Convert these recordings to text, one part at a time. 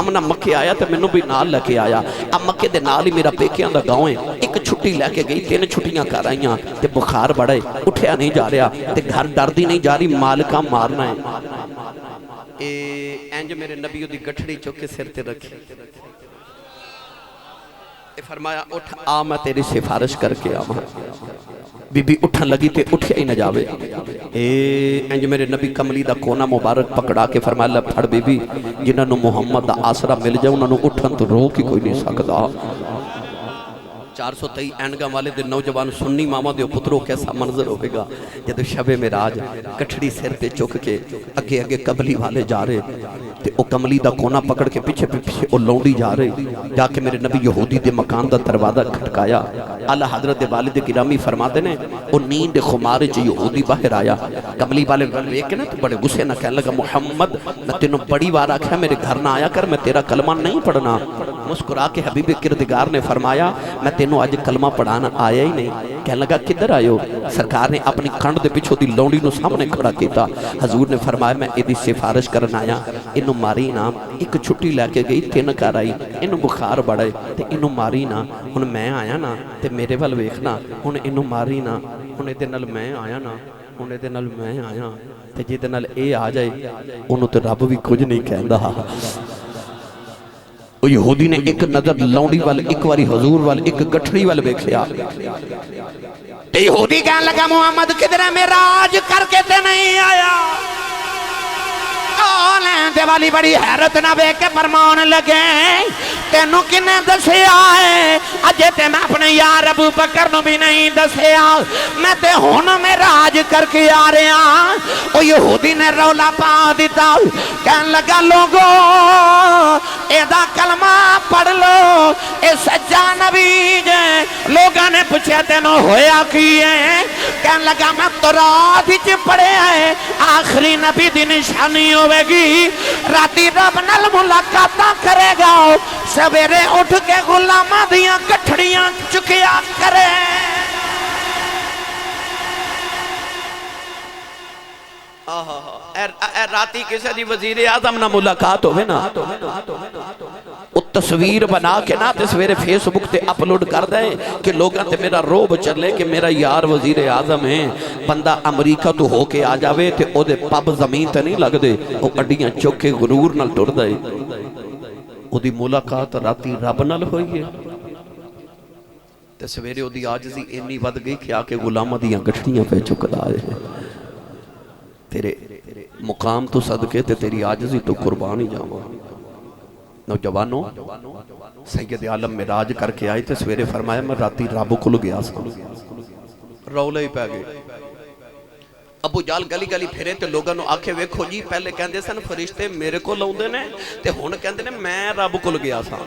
अमना मक्के आया तो मैनू भी नाल लैके आया। अब मक्के दे नाल ही मेरा पेकियां दा गाँव है। एक छुट्टी लैके गई, 3 छुट्टियां कर आईयां ते बुखार बड़ा है, उठिया नहीं जा रहा ते घर डरदी नहीं जा रही, मालका मारना है। इंज मेरे नबी दी गठड़ी चुक के सिर ते रखी, फरमाया उठ आ मैं तेरी सिफारिश करके आवा। बीबी उठन लगी तो उठिया ही न जावे। इंज मेरे नबी कमली दा कोना मुबारक पकड़ा के फरमाया फड़ बीबी, जिन्होंने मुहम्मद दा आसरा मिल जाए उन्होंने उठन तो रोक ही कोई नहीं सकता। 423 एंडगा वाले दिन नौजवान सुन्नी मामा दे पुत्रों कैसा मंजर होगा जब शबे मेराज कठड़ी सिर पे चुक के अगे अगे कमली वाले जा रहे ते ओ कमली दा कोना पकड़ के पीछे पीछे ओ लौंडी जा रहे। जाके मेरे नबी यहूदी दे मकान दा दरवाजा खटकाया। आला हजरत वालिद गिरामी फरमाते ने ओ नींद खुमार च यहूदी बाहर आया। कमली वाले देख के ना तो बड़े गुस्से ना कहने लगा मुहम्मद मैं तेनों बड़ी बार आख्या मेरे घर ना आया कर, मैं तेरा कलमा नहीं पढ़ना। मुस्कुरा के हबीब किरदगार ने फरमाया मैं तेनों अज कलमा पढ़ाना आया ही नहीं। कहने लगा किधर आयो? सरकार ने अपनी खंड के पिछों की लौंडी नूं सामने खड़ा किया। हजूर ने फरमाया मैं इसकी सिफारिश करन आया, इनू मारी ना। एक छुट्टी लैके गई 3 घर आई, इनू बुखार बड़ा है तो इनू मारी ना। हुण मैं आया ना तो मेरे वाल वेखना, हुण इनू मारी ना, हुण इहदे नाल मैं आया ना, हुण इहदे नाल मैं आया ते जिहदे नाल इह आ जाए उहनूं ते रब भी कुछ नहीं कहंदा। यहूदी ने एक नजर लौंडी वाल, एक बारी हजूर वाल, एक गठड़ी वाल वेख्या ते यहूदी कहने लगा मुहम्मद किधर है, मेरा राज करके ते नहीं आया। ते वाली बड़ी हैरत ना वेख के फरमान लगे तेनू किने दसिया है? अजे ते मैं अपने यार अबू बकर नू भी नहीं दसिया, मैं ते हुण मैं राज करके आ रहा। ओ यहूदी ने रौला पा दिता, कहने लगा लोगो एदा कलमा पढ़ लो, ए सच्चा नबी जे। लोगों ने पूछा तेनों होया की है? कहने लगा मैं तौरात विच पढ़िया है आखिरी नबी दी निशानी होवेगी, राती रब नाल मुलाकात करेगा, सवेरे उठ के गुलामां दियां गठड़ियां चुकिया करे। राती किसी दी वजीर आजम ना मुलाकात होवे ना, वो तस्वीर बना के ना ते सवेरे फेसबुक ते अपलोड कर दे कि लोगों ते मेरा रोब चले कि मेरा यार वजीर आजम है। बंदा अमरीका तो होके आ जावे ते ओदे पब जमीन ते नहीं लगदे, वो अड्डियां चुक के गुरूर नाल टुरदा है। ओदी मुलाकात राती रब नाल होई है ते सवेरे ओदी आजजी इन्नी वध गई कि आके गुलामां दियां गठड़ियां पे चुकदा है। तेरे मुकाम तो सदके ते तेरी आजजी तो कुर्बान ही जावा। नौजवानों सैयद आलम मिराज करके आए तो सवेरे फरमाया मैं राती रब कोल गया सा, रौले ही पै गए। अबू जाल गली गली फिरे तो लोगों ने आखे वेखो जी पहले कहते सन फरिश्ते मेरे को आउंदे ने ते हुण कहंदे ने मैं रब कोल गया सा।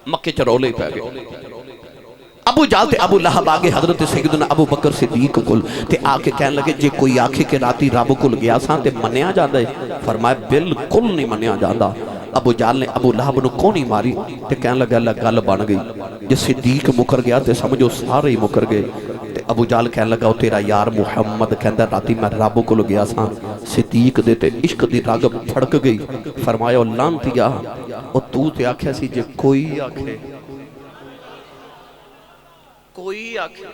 मक्के च रौले ही पै गए। अबू जाल ते अबू लहब आगे हजरत सैयदना अबू बकर सिद्दीक कोल ते आके कहने लगे जे कोई आखे कि राती रब कोल गया सा ते मन्निया जांदा है? फरमाया बिल्कुल नहीं मन्निया जांदा। अबू जाल ने अबू लहब नूं कोनी मारी ते कहने लगा गल बन गई, जे सिद्दीक मुकर गया तो समझो सारे ही मुकर गए। ते अबू जाल कहने लगा तेरा यार मुहम्मद कहंदा राती मैं रब कोल गया सा। सिद्दीक दे ते इश्क दी रग फड़क गई। फरमाया लांतिया ओ तू ते आख्या सी जे कोई आखे, कोई आखे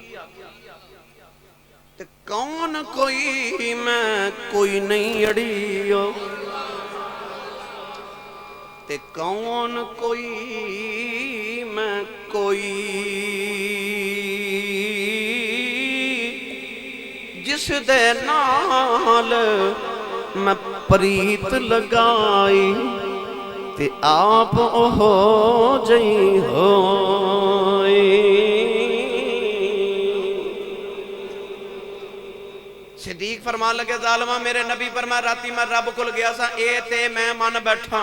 ते कौन कोई, मैं कोई नहीं अड़ियो ते कौन कोई, मैं कोई। जिस दे नाल मैं प्रीत लगाई ते आप हो जई होई। सिद्दीक फरमान लगे जालमा मेरे नबी पर मैं राती मैं रब कोल गया सा ए ते मैं मन बैठा।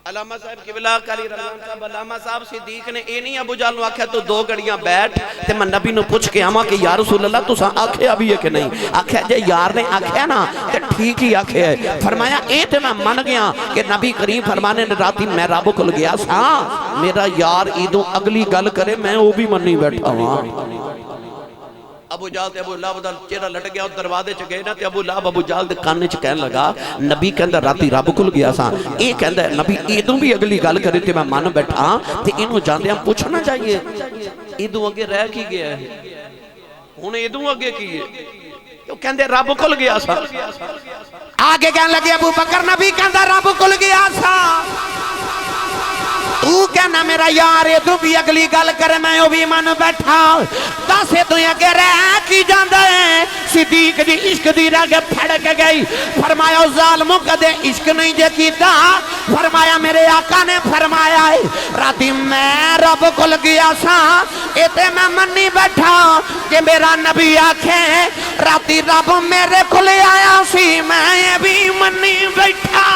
अलामा साहब किबला काली रमजान साहब अलामा साहब सिद्दीक ने ए नहीं अबू जाल नु आख्या तू 2 घड़ियां बैठ ते मैं नबी नु पूछ के आवा कि या रसूल अल्लाह तुसा आख्या भी है कि नहीं? आख्या जे यार ने आख्या ना ते ठीक ही आख्या है। फरमाया ए ते मैं मन गया कि नबी करीम फरमाने ने राती मैं रब कोल गया सा, मेरा यार इदों अगली गल करे मैं वो भी मन्नी बैठा हां। अबू जाल ते अबू लाहब दा चेहरा लट गया और दरवाजे च गए ना ते अबू लाहब अबू जाल दे कान च कहन लगा नबी कहंदा राती रब कोल गया सा ये कहंदा नबी इदों भी अगली गल करे ते मैं मन बैठा ते इनू जांदे पूछना चाहिए इदों अगे रह की गया हुण इदों अगे की है तो कहंदे रब कोल गया सा आगे कहन लगे अबू बकर नबी कहंदा रब कोल गया सा तू कहना मेरा यार ये तू भी अगली गल करे मैं वो भी मन बैठा दस तू अगे रह की जांदा है सिद्दीक दी इश्क दी रग फड़क गई फरमाया जालिमो कदे इश्क नहीं जे कीता फरमाया मेरे आका ने फरमाया है राती मैं रब कोल गया सा इते मैं मन्नी बैठा कि मेरा नबी आखे राती रब मेरे कोल आया सी मैं ये भी मन्नी बैठा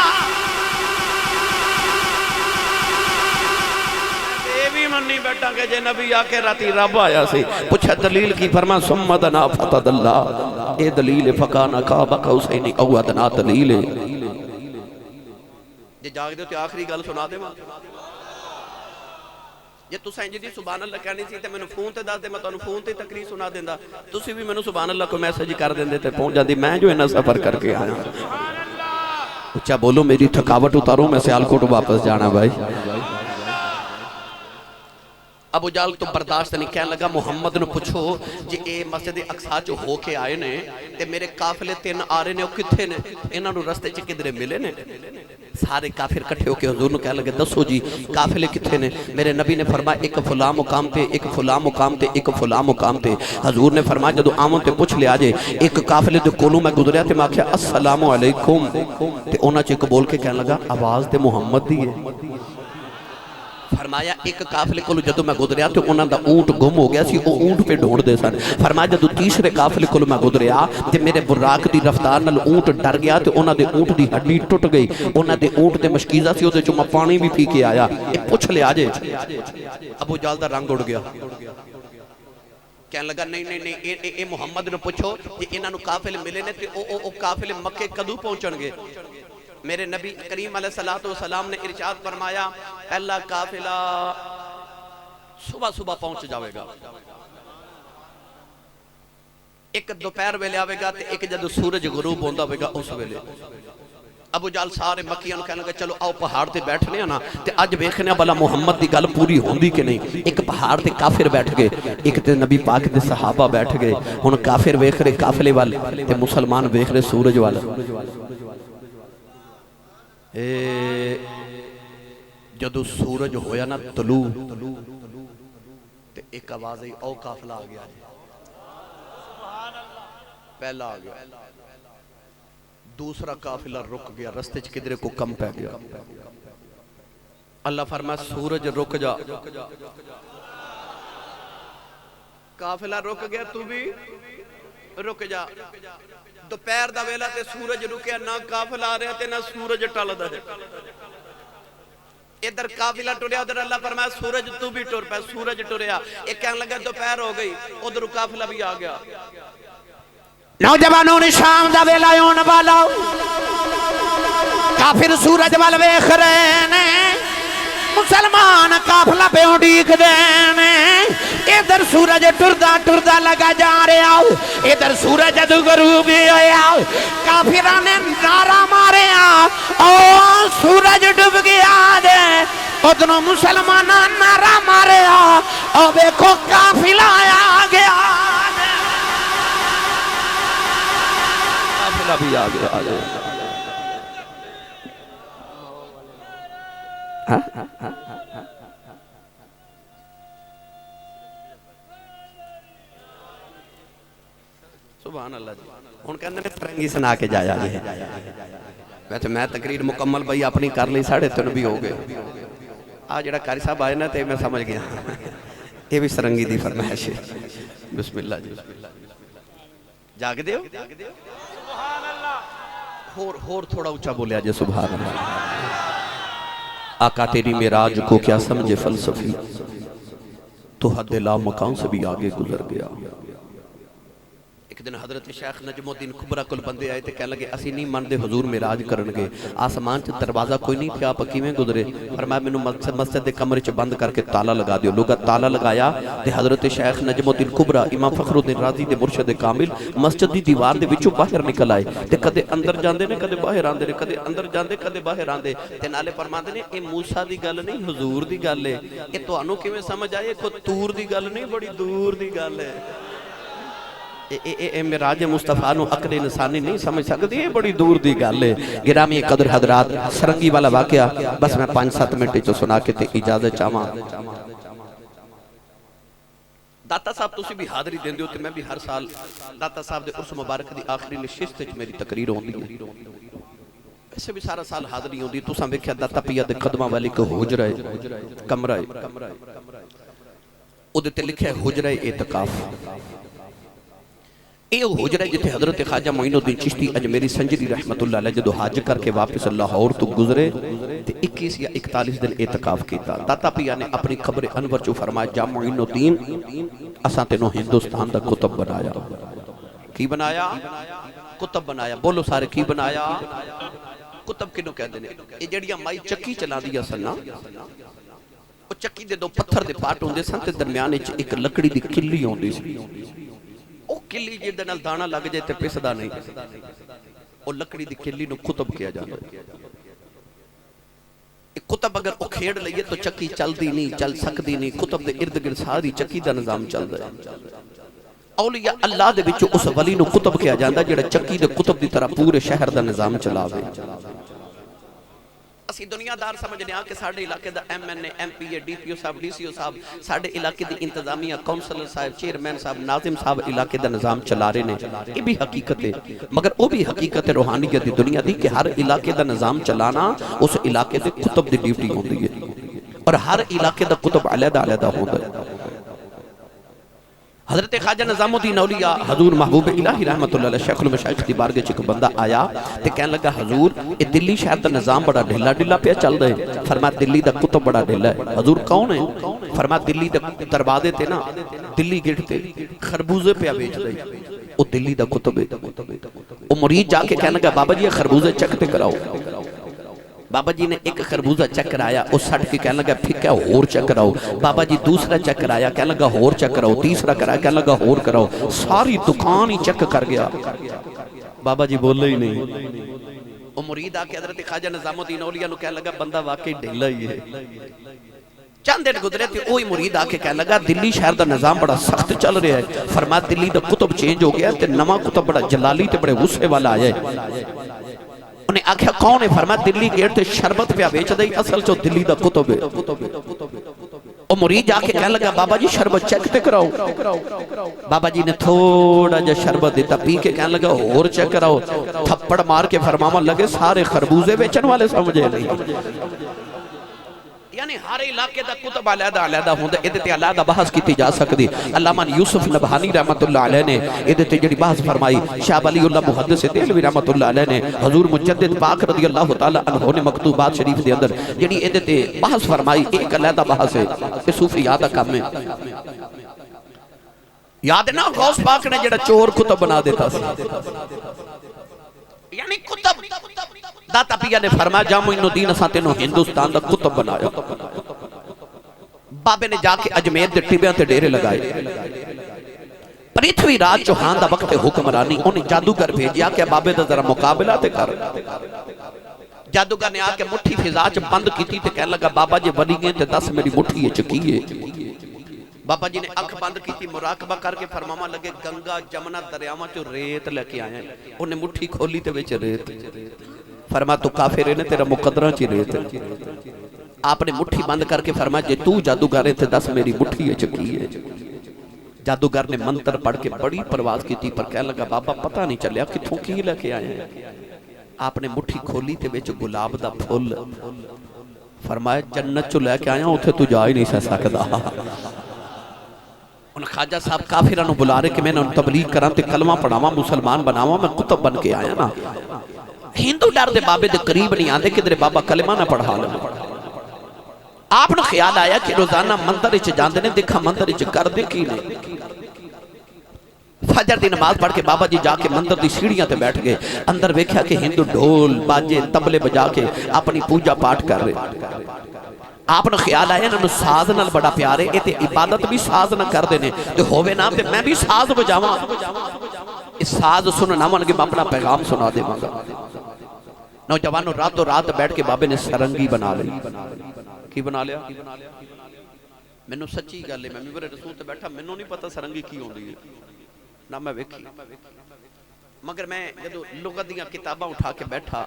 मन्नी बैठा के जे नबी आके राती रब आया सी पूछा दलील की फरमा सुम्मदना फतदल्ला ए दलील फकाना काबा कौसैनी औदना दलील जे जाग दे ते आखिरी गल सुना देवां जे तुस इंज दी सुभान अल्लाह कहनी सी ते मैनू फोन ते दस दे मैं तुहानू फोन ते तकरीर सुना देंदा तुसी भी मैनू सुभान अल्लाह को मैसेज कर देंदे ते पहुंच जांदी मैं जो इन्ना सफर करके आया उच्चा बोलो मेरी थकावट उतारो मैं सियालकोट वापस जाना भाई अबू जाल तो बर्दाश्त नहीं कहने लगा मुहम्मद ने पूछो जी ये मस्जिद अक्सा च हो के आए ने ते मेरे काफिले तीन आ रहे ने वो किथे ने इन्हों रस्ते च किधरे मिले ने सारे काफिर इकट्ठे होके हुजूर ने कहने लगे दसो जी काफिले किथे ने मेरे नबी ने फरमाया एक फला मुकाम ते एक फला मुकाम ते एक फला मुकाम ते हजूर ने फरमाया जदों आवन ते पुछ लिया जे एक काफिले दे कोलों मैं गुजरिया ते मैं आख्या अस्सलामु अलैकुम ते उन्हां च एक बोल के कहने लगा आवाज ते मुहम्मद दी है फरमाया एक काफिले को जदों मैं गुजरिया तो उन्हों का ऊंट गुम हो गया सी वो ऊंट पे ढूंढते सन फरमाया जदों तीसरे काफिले को मैं गुजरिया तो मेरे बुराक की रफ्तार नाल ऊंट डर गया तो उन्होंने ऊंट की हड्डी टुट गई उन्होंने ऊंट ते मशकीज़ा सी उहदे चों मैं पानी भी पी के आया ये पुछ लिया जे अबू जाल का रंग उड़ गया कहने लगा नहीं नहीं नहीं ये मुहम्मद ने पूछो कि इन्हों काफिले मिले ने तो काफिले मक्के कदों पहुंचणगे मेरे नबी करीम अलैहिस्सलातु वस्सलाम ने इरशाद फरमाया पहला काफिला सुबह सुबह पहुंच जाएगा एक दोपहर वेले आवेगा ते एक जब सूरज गुरूब होंदा होगा उस वेले अबू जाल सारे मक्कियां कहने लगे चलो आओ पहाड़ ते बैठने ना ते अज वेखने भला मुहम्मद की गल पूरी होंदी कि नहीं एक पहाड़ ते काफिर बैठ गए एक ते नबी पाक दे सहाबा बैठ गए हुण काफिर वेख रहे काफिले वाल ते मुसलमान वेख रहे सूरज वाल जदों सूरज होया ना तलू ते एक आवाज आई ओ काफिला आ गया पहला आ गया दूसरा काफिला रुक गया रस्ते च किधरे को कम पै गया अल्लाह फरमाया सूरज रुक जा काफिला रुक गया तू भी रुक जा दोपहर का वेला ते सूरज रुकया ना काफिला आ रहा ते ना सूरज टलदा इधर काफिला टुरया उधर अल्लाह फरमाया सूरज तू भी टुर पै सूरज टुरया एक कहने लगा दोपहर हो गई उधर काफिला भी आ गया नौजवानों ने शाम दा वेला होने वाला काफिर सूरज वाल वेख रहे ने मुसलमान काफिला पे उड़ीकदे ने इधर सूरज टुरदा टुरदा लगा जा रहा इधर सूरज जदों गरूब होया काफिरां ने नारा मारिया ओ सूरज डूब गया दे उधरों मुसलमानां नारा मारिया ओ देखो काफिला आ गया काफिला भी आ गया सुभान अल्लाह जी हुण कहंदे ने फरंगी सुना के जाया जी वैसे मैं तकरीर मुकम्मल भाई अपनी कर ली 3:30 भी हो गए आ जिहड़ा कारी साहब आए ना तो मैं समझ गया ये भी सरंगी दी फरमाइश है बिस्मिल्लाह जी जागदे हो सुभान अल्लाह होर थोड़ा ऊंचा बोलिया जी सुभान अल्लाह आका तेरी मेराज को क्या समझे फलसफी तो हद ला मकान से भी आगे गुजर गया एक दिन हजरत शेख नजमुद्दीन कुबरा कोल बंदे आए तो कह लगे असी नहीं मानते हजूर मेराज करनगे आसमान च दरवाजा कोई नहीं थे आप किवें गुजरे पर मैं मैनू मस्जिद के कमरे च बंद करके ताला लगा दियो लोग ताला लगाया तो हजरत शेख नजमुद्दीन कुबरा इमाम फखरुद्दीन राजी के मुर्शद कामिल मस्जिद की दीवार के विचों बाहर निकल आए तो कदे अंदर जाते ने कदे बाहर आते ने कदे अंदर जाते कदे बाहर आते ते नाले फरमाते ने ये मूसा की गल नहीं हजूर की गल है ये तुहानू किवें समझ आए कोई तूर की गल नहीं बड़ी दूर की गल है मेराज मुस्तफा नू अकल इंसानी नहीं समझ सकती ये बड़ी दूर की गल है गिरामी कदर हजरात सरंगी वाला वाकया बस मैं 5-7 मिनट च सुना के ते इजाजत चाहवां दाता साहब तुसी भी हाज़री देंदे हो ते मैं भी हर साल दाता साहब दे उर्स मुबारक दी आखिरी नशिस्त च मेरी तकरीर होंदी है वैसे भी सारा साल हाज़री होंदी तुसां वेख्या दाता पिया दे कदमां वाली को हुजरा है कमरा है उहदे ते लिखिया है हुजरा एतकाफ ये हुजरा जिथे हजरत ख्वाजा मोइनुद्दीन चिश्ती अजमेरी संजरी रहमतुल्लाह अलैह जदों हज करके वापस लाहौर तो गुजरे ते 21 या 41 दिन एतकाफ किया दाता पिया ने अपनी खबर अनवर चो फरमाया जा मोइनुद्दीन असां तेनों हिंदुस्तान दा कुतुब बनाया की बनाया कुतुब बनाया बोलो सारे की बनाया कुतुब किनू कहते हैं ये जड़ियां माई चक्की चलांदियां सन ना वो चक्की दे दो पत्थर दे पाट होंदे सन ते दरमियान विच एक लकड़ी दी किल्ली होंदी सी किल्ली जिहदे नाल दाना लग जाए तो पिसदा नहीं वो लकड़ी दी किल्ली नूं कुतुब किया जाता कुतुब अगर उखेड़ लईए तो चक्की चलती नहीं चल सकती नहीं कुतुब दे इर्द गिर्द सारी चक्की दा निजाम चलदा है औलिया अल्लाह दे विच उस वली नूं कुतुब किया जाता जिहड़ा चक्की दे कुतुब दी तरह पूरे शहर दा निजाम चलावे असी दुनियादार समझने आ कि साडे इलाके दा MNA MPA DPO साहब DCO साहब साडे इलाके दी इंतजामिया काउंसलर साहब चेयरमैन साहब नाजिम साहब इलाके दा निजाम चला रहे ने ये भी हकीकत है मगर वो भी हकीकत है रूहानियत दी दुनिया दी कि हर इलाके दा निजाम चलाना उस इलाके दे कुतुब दी ड्यूटी होंदी है और हर इलाके दा कुतुब अलग-अलग होंदा है हजरत ख्वाजा निजामुद्दीन औलिया हजूर महबूब इलाही रहमतुल्लाह अलैह शेखुल मशाइख दी बारगाह च एक बंदा आया ते कहन लगा हजूर ये दिल्ली शहर दा निजाम बड़ा ढिला ढिला पिया चलदा है फरमाया दिल्ली दा कुतुब बड़ा ढिला है हजूर कौन है फरमाया दिल्ली दे दरवाजे ते ना दिल्ली गेट ते खरबूजे पिया बेचदा है ओ दिल्ली दा कुतुब है ओ मुरीद जाके कहन लगा बाबा जी खरबूजे चेक ते कराओ बाबा जी ने एक खरबूजा चेक कराया उस सट के कहने लगा फिक्का होर चेक कराओ बाबा जी दूसरा चेक कराया कहने लगा होर चेक कराओ तीसरा कराया कहने लगा होर कराओ सारी दुकान ही चेक कर गया बाबा जी बोले ही नहीं वो मुरीद आके हजरत ख्वाजा निजामुद्दीन औलिया नु कहने लगा बंदा वाकई ढिला ही है चंद दिन गुजरे थे वही मुरीद आके कहने लगा दिल्ली शहर का निजाम बड़ा सख्त चल रहा है फरमाया दिल्ली का कुतुब चेंज हो गया ते नवा कुतुब बड़ा जलाली ते बड़े गुस्से वाला आया है उन्हें आख्या कौन है फरमाया दिल्ली गेट ते शरबत पिया बेचदा असल चो दिल्ली दा कुतुब है ओ मुरीद जाके कहने लगा बाबा जी शरबत चेक ते कराओ बाबा जी ने थोड़ा जा शरबत दिता पी के कहने लगा और चेक कराओ थप्पड़ मार के फरमावन लगे सारे खरबूजे बेचन वाले समझे नहीं यानी हर इलाके दा कुतुब अलग-अलग होंदा इहदे ते अलग बहस की जा सकदी अल्लामा यूसुफ नबहानी रहमतुल्लाह अलैह ने इहदे ते जेहड़ी बहस फरमाई शाह वलीउल्लाह मुहद्दिस देहलवी रहमतुल्लाह अलैह ने हजूर मुजद्दिद पाक रज़ियल्लाहु तआला अन्हु ने मकतूबात शरीफ दे अंदर जेहड़ी इहदे ते बहस फरमाई एक अलग बहस है ये सूफिया दा काम है याद है ना गौस पाक ने जेहड़ा चोर कुतुब बना देता सी यानी कुतुब दाता पिया ने फरमाया जा मोइनुद्दीन असां तेनों हिंदुस्तान दा कुतुब बनाया बाबे ने जाके अजमेर दे टिबियां ते डेरे लगाए पृथ्वीराज चौहान दा वक्त हुक्मरानी उन्हें जादूगर भेजिया कि बाबे दा जरा मुकाबला ते कर जादूगर ने आके मुट्ठी फिजा च बंद कीती ते कहने लगा बाबा जी बनी गए ते दस मेरी मुट्ठी च की है बाबा जी ने अख बंद की मुराकबा करके फरमावा लगे गंगा जमुना दरियावां चो रेत लेके आए उन्हें मुट्ठी खोली ते विच रेत फरमा तू काफिर है ने तेरा मुकदरा च रेत आपने मुट्ठी बंद करके फरमाया जे तू जादूगर है ते दस मेरी मुट्ठी च की है जादूगर ने मंत्र पढ़ के बड़ी परवाज की पर कहने लगा बाबा पता नहीं चलिया किथों की लेके आए आपने मुट्ठी खोली ते विच गुलाब दा फुल फरमाया जन्नत चो लेके आया उथे तू जा ही नहीं सकदा उन ख्वाजा साहब काफिरां नूं बुला रहे कि मैं तबलीग करा ते कलमा पढ़ावा मुसलमान बनावा मैं कुतुब बन के आया ना हिंदू डर दे बाबे दे करीब नहीं आते किधरे बाबा कलमा ना पढ़ा ले आपनू ख्याल आया कि रोजाना मंदिर च जांदे ने देखा मंदिर च करदे की ने फजर की नमाज पढ़ के बाबा जी जाके मंदिर की सीढ़ियां ते बैठ गए। अंदर वेख्या कि हिंदू ढोल बाजे तबले बजा के अपनी पूजा पाठ कर रहे। आपने ख्याल आया इन्होंने साज नाल बड़ा प्यार है, ये इबादत भी साज ना करते हैं तो होवे ना ते मैं भी साज बजावा। इस साज सुनना मन के मैं अपना पैगाम सुना देवांगा। नौजवानों रातों रात बैठ के बाबे ने सरंगी बना ली। की बना लिया? मैनू सच्ची गल है, मैं मेरे रसूल ते बैठा, मैनू नहीं पता सरंगी की होंदी है ना मैं वेखी, मगर मैं जो लुगत दी किताबां उठा के बैठा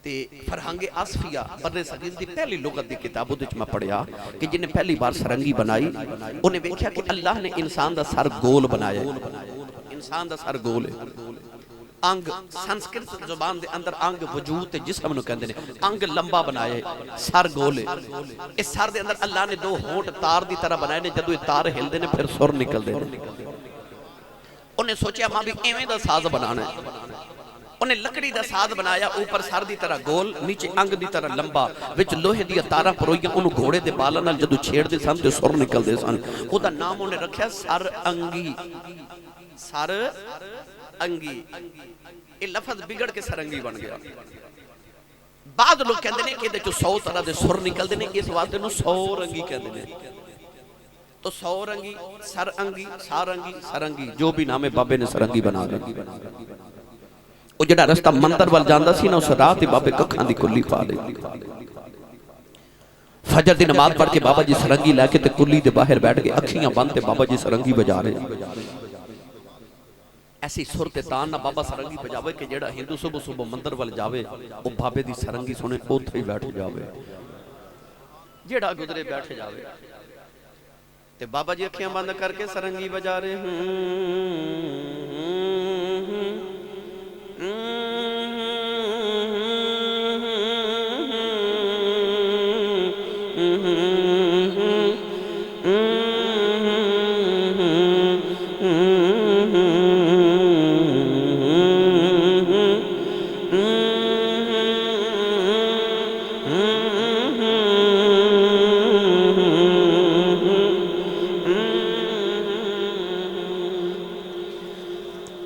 ते फरहंगे आसफिया बर्रे सगीर दी पहली लुगत दी किताब उहदे च मैं पढ़िया कि जिन्हें पहली बार सरंगी बनाई उन्हें वेख्या कि अल्लाह ने इंसान दा सर गोल बनाया। इंसान दा सर गोल है। अंग संस्कृत जुबान दे अंदर अंग वजूद ते जिस्म नु कहंदे ने। अंग लंबा बनाया है, सर गोल है। इस सर दे अंदर अल्लाह ने दो होंठ तार दी तरह बनाए ने, जदों ये तार हिलदे ने फिर सुर निकलदे ने। उन्हें सोचा मां भी इवें दा साज बनाना है। उन्हें लकड़ी दा साज बनाया, ऊपर सर दी तरह गोल, नीचे अंग दी तरह लंबा, विच लोहे दी तारां परोईयां, उन्होंने घोड़े दे बालां नाल जदों छेड़दे सन ते सुर निकलदे सन। ओदा नाम उन्हें रखिया सर अंगी। सर अंगी ये लफज बिगड़ के सरंगी बन गया। बाद लोग कहते हैं कि 100 तरह के सुर निकलते हैं, इस वास्ते 100 रंगी कहते हैं। तो 100 रंगी, सर अंगी, सारंगी, सरंगी, जो भी नाम है बाबे ने सरंगी बना दी। वो जिहड़ा रस्ता मंदिर वाल जांदा सी ना, उस राह ते बाबे कखां दी कुल्ली पा ली। फजर दी नमाज पढ़ के बाबा जी सरंगी लैके ते कुल्ली दे बाहर बैठ गए, अखियां बंद ते बाबा जी सरंगी बजा रहे। ऐसी सुर ते तान ना बाबा सरंगी बजावे कि जेड़ा हिंदू सुबह सुबह मंदिर वाल जावे वो बाबे दी सरंगी सुने उत्थे ही बैठ जावे, जेड़ा गुजरे बैठ जावे। ते बाबा जी अखियां बंद करके सरंगी बजा रहे।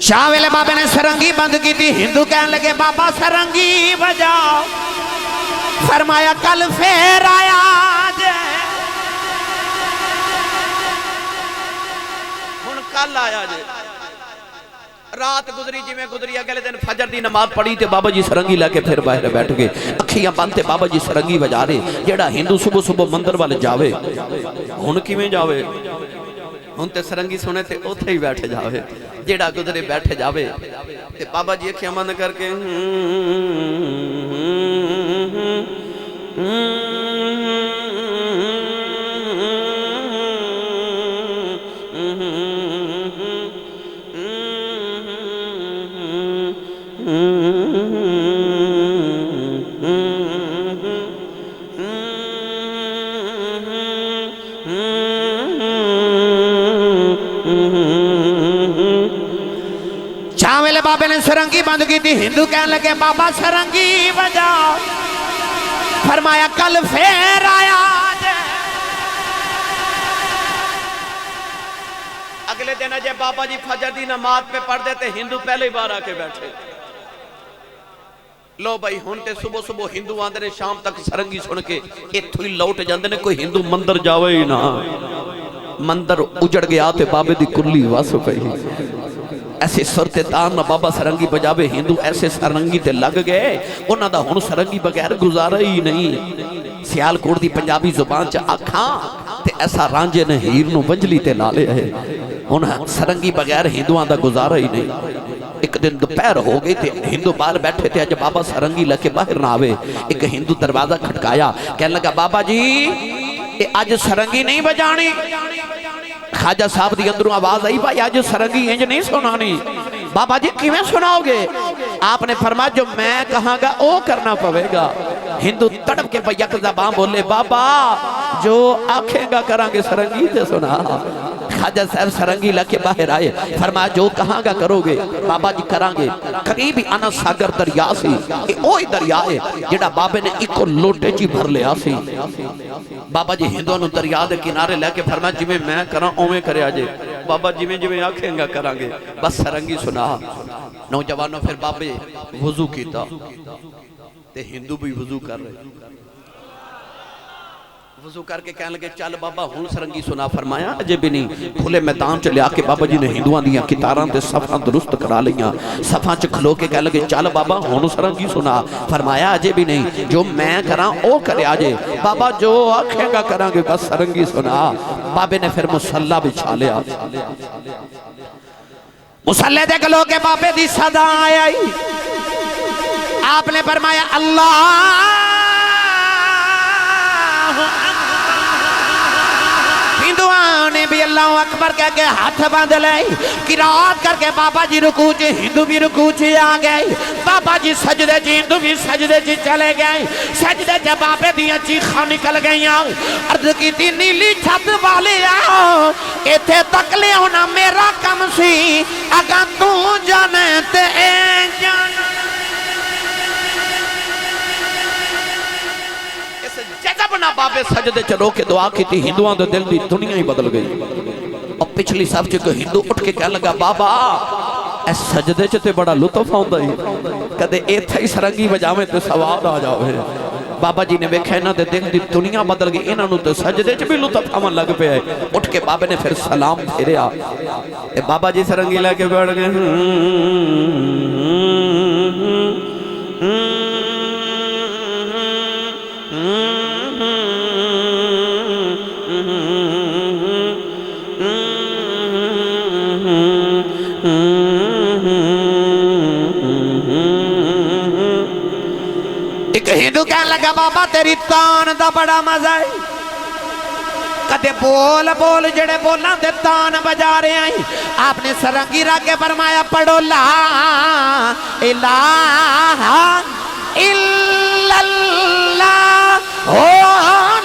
शाह वेले बाबे ने सरंगी बंद की थी। हिंदू कहने लगे बाबा सरंगी बजाओ। फरमाया कल फिर आया जे। हुण कल आया जे। रात गुजरी जिवें गुजरी, अगले दिन फजर दी नमाज पढ़ी ते बाबा जी सरंगी लैके फिर बाहर बैठ गए। अखियां बंद ते बाबा जी सरंगी बजा रहे। जेड़ा हिंदू सुबह सुबह मंदिर वाले जावे हुण किवें जावे? हुण ते सरंगी सुने ते उत्थे ही बैठ जावे, जेड़ा गुजरे बैठ जावे। ते बाबा जी अखियां बंद करके बाबे ने सरंगी बंद की थी। हिंदू कहने लगे बाबा सरंगी बजाओ। फरमाया कल फिर आया जे। अगले दिन अजय बाबा जी फजर दी नमाज पे पढ़ देते, हिंदू पहले ही बार आके बैठे। लो भाई हुण ते सुबह सुबह हिंदू आंदे ने, शाम तक सरंगी सुन के इत्थों ही लौट जांदे ने। कोई हिंदू मंदिर जावे ही ना। मंदिर उजड़ गया ते बाबे दी कुल्ली वस पई। ऐसे सुर ते तान ना बाबा सरंगी बजावे, हिंदू ऐसे सरंगी ते लग गए, उन्हां दा हुण सरंगी बगैर गुजारा ही नहीं। सियालकोट दी पंजाबी जुबान च आखां ते ऐसा रांझे ने हीर नूं वंजली ते ला लिया है। हुण सरंगी बगैर हिंदुआं दा गुजारा ही नहीं। एक दिन दोपहर हो गई थे, हिंदू बाहर बैठे थे। अज बाबा सरंगी लेके बाहर ना आवे। एक हिंदू दरवाजा खटकाया, कहने लगा बाबा जी ये अज सरंगी नहीं बजानी। खाजा साहब दी अंदरों आवाज आई, भाई अज सरंगी इंज नहीं सुनानी। बाबा जी किवें सुनाओगे? आपने फरमाया जो मैं कहांगा वो करना पवेगा। हिंदू तड़प के यक ज़बान बोले, बाबा जो आखेगा करांगे, सरंगी ते सुना। खाजा साहब सरंगी लेके बाहर आए, फरमाया जो कहांगा करोगे? बाबा जी करांगे। करीब ही आना सागर दरिया सी, ओही दरिया है जेड़ा बाबे ने इको लोटे च भर लिया सी। बाबा जी हिंदुआं नूं दरिया दे किनारे लेके फरमाया जिवें मैं करा उवें करया जे। बाबा जिमें जिमें आखेंगा करांगे, बस सरंगी सुना। नौजवानों फिर बाबे वजू किया ते हिंदू भी वजू कर रहे, वजू करके कहने लगे चल बाबा हुण सरंगी सुना। फरमाया अजे भी नहीं। खुले मैदान च लिया के बाबा जी ने हिंदुआं दियां कितारां ते सफां दुरुस्त करा लियां, सफां च खलो के कह लगे चल बाबा हुण सरंगी सुना। फरमाया अजे भी नहीं, जो मैं करा ओ करया जे, बाबा जो आखेगा करांगे, बस सरंगी सुना। बाबे ने फिर मुसल्ला बिछा लिया, मुसल्ले दे खलो के बाबे दी सदा आई। आपने फरमाया अल्लाह, ने भी अल्लाह अकबर कह के हाथ बांध ले, किरात करके बाबा जी रुकू च, हिंदू भी रुकू च आ गए। बाबा जी सजदे च, हिंदू भी सजदे च चले गए। सजदे च बाबे दियां चीखां निकल गईयां। अर्ज की नीली छत वाले आओ, इथे तक ले आना मेरा कम सी, अगर तू जाने ते जान। जब ना बाबे सजदे च रो के दुआ की, हिंदुओं के दिल की दुनिया ही बदल गई। और पिछली सब च कोई हिंदू उठ के कह लगा बाबा ए सजदे च ते बड़ा लुत्फ आउंदा ही, कदे इत्थे ही सरंगी बजावे ते सवाद आ जावे। बाबा जी ने वेख्या इन्हां दे दिल की दुनिया बदल गई, इन्हां नूं ते सजदे च भी लुत्फ आवन लग पिया। उठ के बाबे ने फिर सलाम फेरिया, ए बाबा जी सरंगी लेके बैठ गए। एक हिंदू कह लगा बाबा तेरी तान दा बड़ा मजा है, कदे बोल बोल जड़े बोलां दे तान बजा रहे हैं। आपने सरंगी रख के फरमाया पढ़ो ला इलाहा इल्लल्लाह हो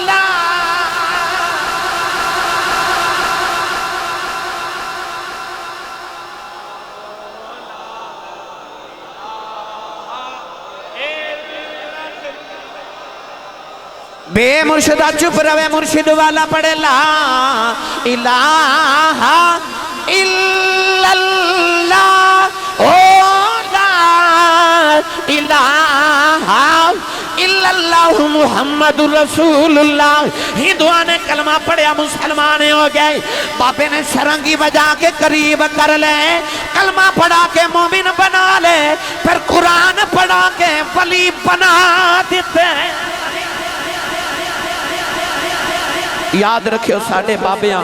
ला। बे मुर्शिदा चुप रवे, मुर्शिद वाला पढ़े ला इलाहा इल्लल्लाह ओ ला इलाहा इल्लल्लाह मुहम्मदुर रसूलुल्लाह। हिंदुओं ने कलमा पढ़िया, मुसलमान हो गए। बाबे ने सरंगी बजा के करीब कर ले, कलमा पढ़ा के मोमिन बना ले, फिर कुरान पढ़ा के वली बना देते। याद रखियो साडे बाबियां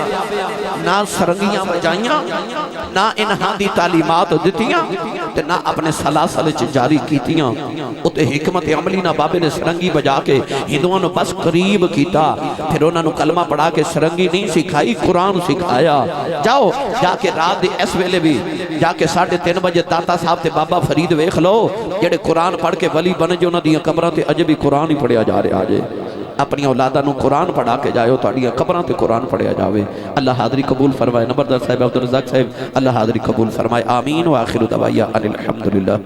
ना सरंगियां बजाइयां, ना इन्हां दी तालीमात दित्तियां, ते ना अपने सलासल च जारी कीतियां। उते हिकमत अमली ना बाबे ने सरंगी बजा के हिंदुओं नूं बस करीब कीता। फिर उन्हां नूं कलमा पढ़ा के सरंगी नहीं सिखाई, कुरान सिखाया। जाओ जाके रात दे इस वेले भी जाके 3:30 बजे दाता साहब ते बाबा फरीद वेख लो, जेड़े कुरान पढ़ के वली बने जो उन्हां दियां कबरां ते अजे भी कुरान ही पढ़िया जा रहा जे। अपनी औलादा नूं कुरान पढ़ा के जाओ, तुहाडियां कबरां ते कुरान पढ़िया जावे। अल्लाह हाज़री कबूल फरमाए। नंबरदार साहिब अब्दुल रज़ाक साहिब अल्लाह हाज़री कबूल फरमाए। आमीन व आखिरु दवाइया अनिल हम्दुलिल्लाह।